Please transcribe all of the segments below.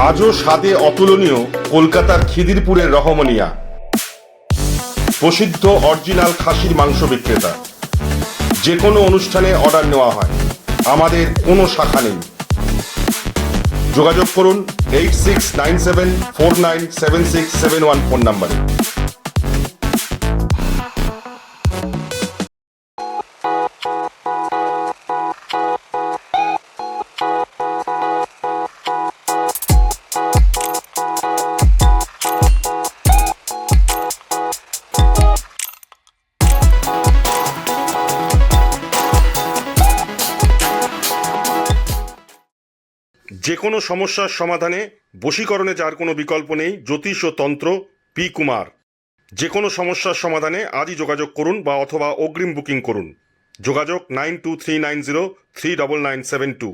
আজও স্বাদে অতুলনীয় কলকাতার খিদিরপুরের রহমনিয়া, প্রসিদ্ধ অরিজিনাল খাসির মাংস বিক্রেতা। যে কোনো অনুষ্ঠানে অর্ডার নেওয়া হয়, আমাদের কোনো শাখা নেই। যোগাযোগ করুন 8697497671 ফোন নাম্বারে। যে কোনো সমস্যার সমাধানে বশীকরণে যার কোনো বিকল্প নেই, জ্যোতিষ ও তন্ত্র পি কুমার। যে কোনো সমস্যার সমাধানে আজই যোগাযোগ করুন বা অথবা অগ্রিম বুকিং করুন। যোগাযোগ 9239039972।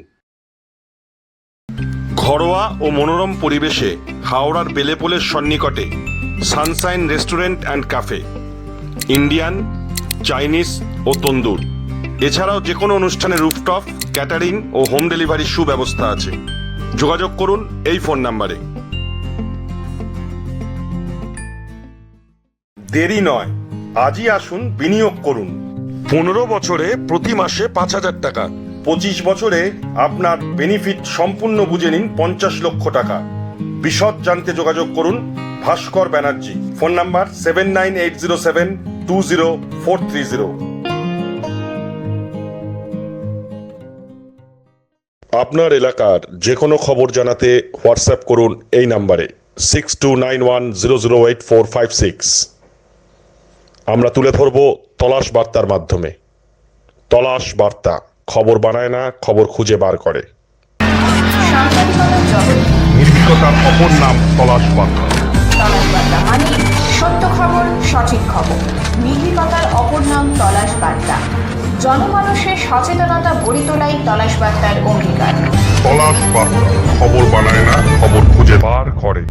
ঘরোয়া ও মনোরম পরিবেশে হাওড়ার বেলেপোলের সন্নিকটে sunshine restaurant and cafe, Indian, Chinese ও তন্দুর। এছাড়াও যে কোনো অনুষ্ঠানে রুফটপ, ক্যাটারিং ও হোম ডেলিভারির সুব্যবস্থা আছে। যোগাযোগ করুন এই ফোন নাম্বারে। দেরি নয়, আজই আসুন, বিনিয়োগ করুন। 15 বছরে প্রতি মাসে 5000 টাকা, 25 বছরে আপনার বেনিফিট সম্পূর্ণ বুঝে নিন 50 লক্ষ টাকা। বিশদ জানতে যোগাযোগ করুন ভাস্কর ব্যানার্জি। Phone number 7980720430। আপনার এলাকার যে কোনো খবর জানাতে হোয়াটসঅ্যাপ করুন এই নাম্বারে 6291008456। আমরা তুলে ধরব তলাশ বার্তার মাধ্যমে। তলাশ বার্তা। খবর বানায় না, খবর খুঁজে বার করে। সাংবাদিকতার জগৎ নির্ভীকতার অপর নাম তলাশ বার্তা। তলাশ বার্তা মানে সত্য খবর, সঠিক খবর। নির্ভীকতার অপর নাম তলাশ বার্তা। জনমানুষের সচেতনতা গড়ে তোলাই তলাশ বার্তার অঙ্গীকার। তলাশ বার্তা খবর বানায় না, খবর খুঁজে বার করে।